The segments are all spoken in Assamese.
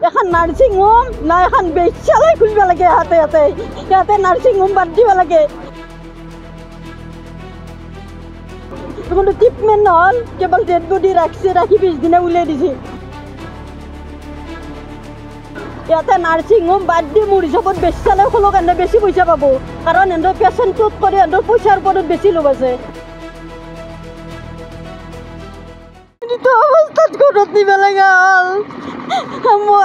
এখন নার্সিং হোম না এখন বেশ্যালয় খুলব লাগে হাতে হাতে ইয়াতে নার্সিং হোম বাদ দিব লাগে কোনো ট্রিটমেন্ট নহল কেবল ডেড বডি রাখছে রাখি 20 দিনে উলিয়াই দিছে ইয়াতে নার্সিং হোম বাদ দি মোৰ হিচাপত বেশ্যালয় খোলো কাৰণে বেছি পইচা পাব কাৰণ এন্দৰ পেচেণ্টটোত কৰি এন্দৰ পইচাৰ ওপৰত বেছি লোভ আছে তো অৱস্থাত ঘৰত দিব লগা হ'ল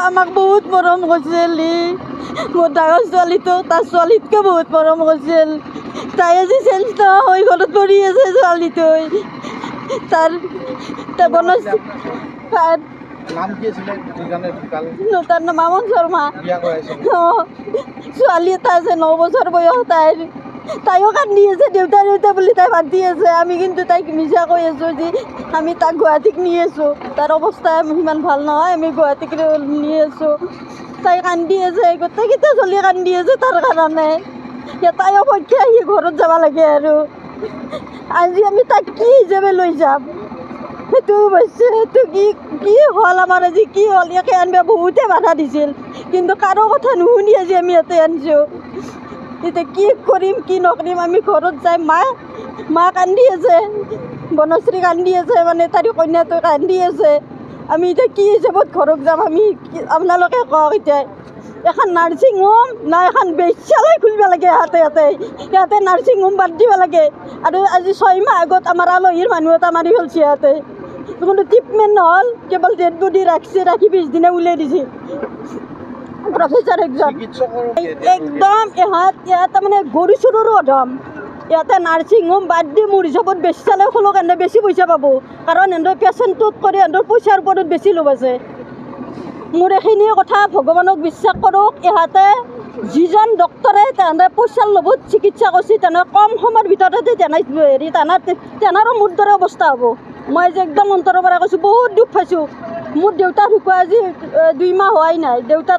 আমাক বহুত মৰম কৰিছিল মোৰ ডাঙৰ ছোৱালীটো তাৰ ছোৱালীতকৈ বহুত মৰম কৰিছিল তাই আজি চেঞ্জ হৈ ঘৰত পৰি আছে ছোৱালীটোই তাৰ তাৰ নাম মামন শৰ্মা ছোৱালী এটা আছে 9 বছৰ বয়স তাইও কান্দি আছে দেউতা দেউতা বুলি তাই মাতি আছে আমি কিন্তু তাইক মিছা কৈ আছোঁ যে আমি তাক গুৱাহাটীক নি আছোঁ তাৰ অৱস্থা সিমান ভাল নহয় আমি গুৱাহাটীক নি আছোঁ তাই কান্দি আছে গোটেইকেইটা চলি কান্দি আছে তাৰ কাৰণে তাইও পক্ষে আহি ঘৰত যাব লাগে আৰু আজি আমি তাক কি হিচাপে লৈ যাম সেইটো অৱশ্যে সেইটো কি হ'ল আমাৰ আজি কি হ'ল ইয়াকে আনিব বহুতে বাধা দিছিল কিন্তু কাৰো কথা নুশুনি আজি আমি ইয়াতে আনিছোঁ এতিয়া কি কৰিম কি নকৰিম আমি ঘৰত যাই মা কান্দি আছে বনশ্ৰী কান্দি আছে মানে তাৰি কন্যাটো কান্দি আছে আমি এতিয়া কি হিচাপত ঘৰত যাম আমি আপোনালোকে কওক এতিয়া এখন নাৰ্ছিং হোম না এখন বেশ্যালয় খুলিব লাগে হাতে হাতে ইয়াতে নাৰ্ছিং হোম বাদ দিব লাগে আৰু আজি 6 মাহ আগত আমাৰ আলহীৰ মানুহ এটা মাৰি পেলাইছে ইয়াতে কোনো ট্ৰিটমেণ্ট নহ'ল কেৱল ডেড বডি ৰাখছে ৰাখি 20 দিনে উলিয়াই দিছে প্ৰফেচাৰ একদম ইয়াত মানে গৰু চৰুৰো অধম ইয়াতে নাৰ্ছিং হোম বাদ দি মোৰ হিচাপত বেশ্যালয় খোলো কাৰণে বেছি পইচা পাব কাৰণ এন্দৰ পেচেণ্টটোত কৰি এন্দৰ পইচাৰ ওপৰত বেছি লোভ আছে মোৰ এইখিনি কথা ভগৱানক বিশ্বাস কৰক ইহঁতে যিজন ডক্টৰে তাহাঁতে পইচাৰ লোভত চিকিৎসা কৰিছে তেনেকৈ কম সময়ৰ ভিতৰতে তেনাৰো মোৰ দৰে অৱস্থা হ'ব মই যে একদম অন্তৰৰ পৰা কৈছোঁ বহুত দুখ পাইছোঁ মোৰ দেউতা ঢুকুৱা আজি 2 মাহ হোৱাই নাই দেউতা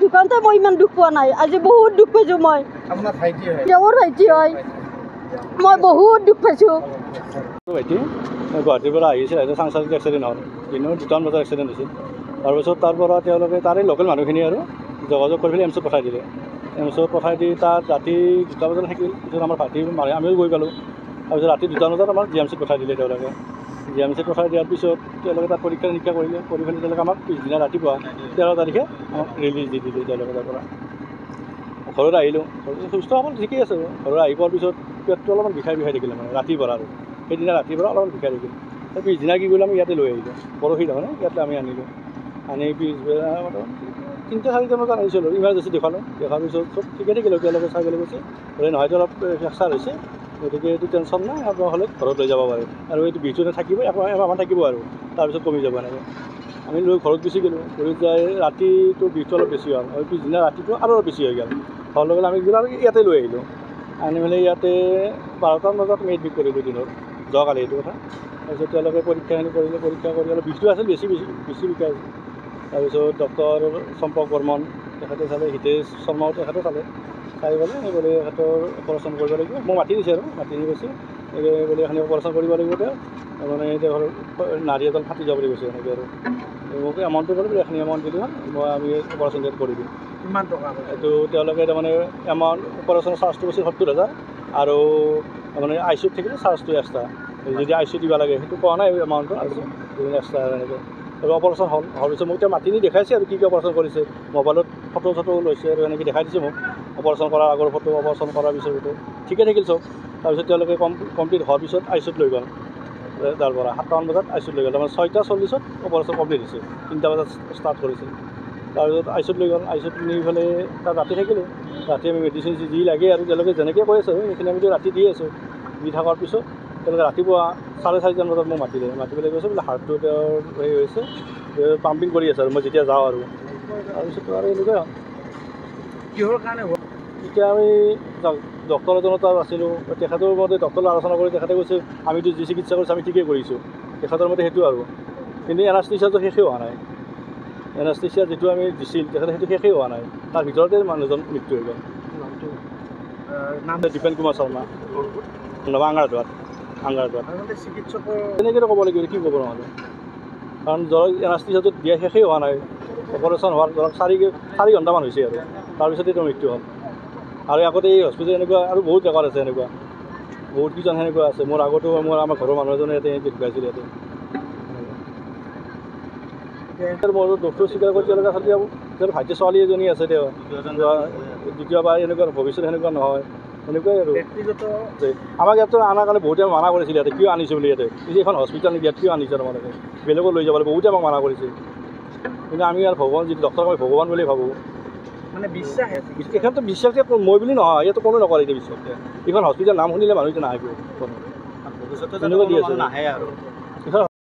ঢুকাওঁতে মই ইমান দুখ পোৱা নাই আজি বহুত দুখ পাইছোঁ মই তেওঁৰ ভাইটি হয় মই বহুত দুখ পাইছোঁ ভাইটি গুৱাহাটীৰ পৰা আহিছিল সাংসাৰিক এক্সিডেণ্ট হ'ল কিন্তু 2টা বজাত এক্সিডেণ্ট হৈছিল তাৰপিছত তাৰ পৰা তেওঁলোকে তাৰে লোকেল মানুহখিনি আৰু যোগাযোগ কৰি পেলাই এমছত পঠাই দিলে এমছত পঠাই দি তাত ৰাতি 2টা বজাত থাকিল পিছত আমাৰ ভাইটি আমিও গৈ পালোঁ তাৰপিছত ৰাতি 2টা বজাত আমাৰ GMCত পঠাই দিলে তেওঁলোকে GMCত পঠাই দিয়াৰ পিছত তেওঁলোকে তাত পৰীক্ষা নিৰীক্ষা কৰিলে কৰি পেলাই তেওঁলোকে আমাক পিছদিনা ৰাতিপুৱা 13 তাৰিখে আমাক ৰিলিজ দি দিলে তেওঁলোকে তাৰ পৰা ঘৰত আহিলোঁ সুস্থ সবল ঠিকেই আছে ঘৰত আহি পোৱাৰ পিছত পেটটো অলপমান বিষাই থাকিলে মানে ৰাতিৰ পৰা আৰু সেইদিনা ৰাতিৰ পৰা অলপমান বিষাই থাকিল তাৰ পিছদিনা কি কৰিলোঁ আমি ইয়াতে লৈ আহিলোঁ পৰহি তাৰমানে ইয়াতে আমি আনিলোঁ আনি পিছবেলা 3-4টা বজাত আহিছিলোঁ ইমাৰ্জেঞ্চি দেখালোঁ দেখাৰ পিছত চব ঠিকে থাকিলে তেওঁলোকে চাই পেলাই কৈছে বোলে নহয়তো অলপ ফ্ৰেকচাৰ হৈছে গতিকে এইটো টেনশ্যন নাই আপোনাৰ হ'লে ঘৰত লৈ যাব পাৰে আৰু এইটো বিষটোতে থাকিব এমাহমান থাকিব আৰু তাৰপিছত কমি যাব এনেকৈ আমি লৈ ঘৰত গুচি গ'লোঁ ঘৰত যাই ৰাতিটো বিষটো অলপ বেছি হ'ল আৰু পিছদিনা ৰাতিটো আৰু অলপ বেছি হৈ গ'ল হোৱাৰ লগে আমি আৰু ইয়াতে লৈ আহিলোঁ আনি মেলি ইয়াতে 12টা বজাত আমি এডমিট কৰিলোঁ দিনত যোৱাকালি এইটো কথা তাৰপিছত তেওঁলোকে পৰীক্ষাখিনি কৰিলে পৰীক্ষা কৰি অলপ বিষটো আছিল বেছি বিষাই আছিল তাৰপিছত ডক্টৰ চম্পক বৰ্মন তেখেতে চালে হিতেশ শৰ্মাও তেখেতে চালে চাই পেলাই বোলে তেখেতৰ অপাৰেশ্যন কৰিব লাগিব মোক মাতি দিছে আৰু মাতি দি কৈছে বোলে এখানি অপাৰেশ্যন কৰিব লাগিব তেওঁ মানে তেওঁৰ নাড়ী এডাল ফাটি যাব বুলি কৈছে এনেকৈ আৰু মোক এমাউণ্টটো ক'লে বোলে এখানি এমাউণ্ট দিলোঁ মই আমি অপাৰেশ্যন ডেট কৰি দিম কিমান টকা এইটো তেওঁলোকে তাৰমানে এমাউণ্ট অপাৰেশ্যনৰ চাৰ্জটো কৈছে 70,000 আৰু মানে ICUত থাকিলে চাৰ্জটো এক্সট্ৰা যদি ICU দিব লাগে সেইটো কোৱা নাই এমাউণ্টটো আৰু এক্সট্ৰা এনেকৈ আৰু অপাৰেশ্যন হোৱাৰ পিছত মোক তেওঁ মাতি নি দেখাইছে আৰু কি অপাৰেশ্যন কৰিছে মোবাইলত ফটো লৈছে আৰু এনেকৈ দেখাই দিছে মোক অপাৰেশ্যন কৰাৰ আগৰ ফটো অপাৰেশ্যন কৰাৰ পিছত ফটো ঠিকে থাকিল চব তাৰপিছত তেওঁলোকে কমপ্লিট হোৱাৰ পিছত ICUত লৈ গ'ল তাৰ পৰা 7টামান বজাত ICUত লৈ গ'ল তাৰমানে 6:40ত অপাৰেশ্যন কমপ্লিট হৈছে 3টা বজাত ষ্টাৰ্ট কৰিছিল তাৰপিছত ICUত লৈ গ'ল ICUত নি পেলাই তাত ৰাতি থাকিলোঁ ৰাতি আমি মেডিচিন যি লাগে আৰু তেওঁলোকে যেনেকৈ কৈ আছে সেইখিনি আমি ৰাতি দি আছোঁ দি থকাৰ পিছত তেওঁলোকে ৰাতিপুৱা 4:30 বজাত মোক মাতি পেলাই কৈছে বোলে হাৰ্টটো তেওঁৰ হেৰি হৈছে পাম্পিং কৰি আছে আৰু মই যেতিয়া যাওঁ আৰু তাৰপিছত আৰু এনেকুৱাই কিহৰ কাৰণে এতিয়া আমি ডক্টৰ এজনৰ তাত আছিলোঁ তেখেতৰ মতে ডক্টৰৰ আলোচনা কৰি তেখেতে কৈছে আমিতো যি চিকিৎসা কৰিছোঁ আমি ঠিকেই কৰিছোঁ তেখেতৰ মতে সেইটো আৰু কিন্তু এনাস্থেচিয়াটো শেষেই হোৱা নাই এনাস্থেচিয়া যিটো আমি দিছিল তেখেতে সেইটো শেষেই হোৱা নাই তাৰ ভিতৰতে মানুহজন মৃত্যু হৈ গ'ল নাম দীপেন কুমাৰ শৰ্মা আংগাৰদোৱাত চিকিৎসকৰ তেনেকৈ ক'ব লাগিব কি ক'ব নহ'লে কাৰণ জ্বৰ এনাস্থেচিয়াটো দিয়া শেষেই হোৱা নাই অপাৰেশ্যন হোৱাৰ ধৰক 4 ঘণ্টামান হৈছে আৰু তাৰপিছতে তেওঁৰ মৃত্যু হ'ল। আৰু আগতে এই হস্পিটেল এনেকুৱা আৰু বহুত জেগাত আছে এনেকুৱা, বহুত কেইজন সেনেকুৱা আছে। মোৰ আগতো আমাৰ ঘৰৰ মানুহ এজনে ইয়াতে ঢুকাইছিল ইয়াতে। মোৰ দুখটো স্বীকাৰ কৰি তেওঁলোকে খালি যাব তেওঁৰ ভাইটি ছোৱালী এজনী আছে, তেওঁ দ্বিতীয়বাৰ এনেকুৱা ভৱিষ্যত সেনেকুৱা নহয়, এনেকুৱাই আৰু আমাক ইয়াতো আনাৰ কাৰণে বহুতে মানা কৰিছিল ইয়াতে কিয় আনিছে বুলি। ইয়াতে এখন হস্পিটেল নেকি, ইয়াত কিয় আনিছে তোমালোকে, বেলেগত লৈ যাব লাগে, বহুতে আমাক মানা কৰিছিল। কিন্তু আমি আৰু ভগৱান যিটো ডক্টৰক আমি ভগৱান বুলি ভাবোঁ, মানে বিশ্বাস এইখনতো বিশ্বাস মই বুলি নহয়, ইয়াতো কোনো নকৰে এতিয়া বিশ্বাস। এইখন হস্পিটেল নাম শুনিলে মানুহ এতিয়া নাহিব, কোনো ভৱিষ্যতে নাহে আৰু।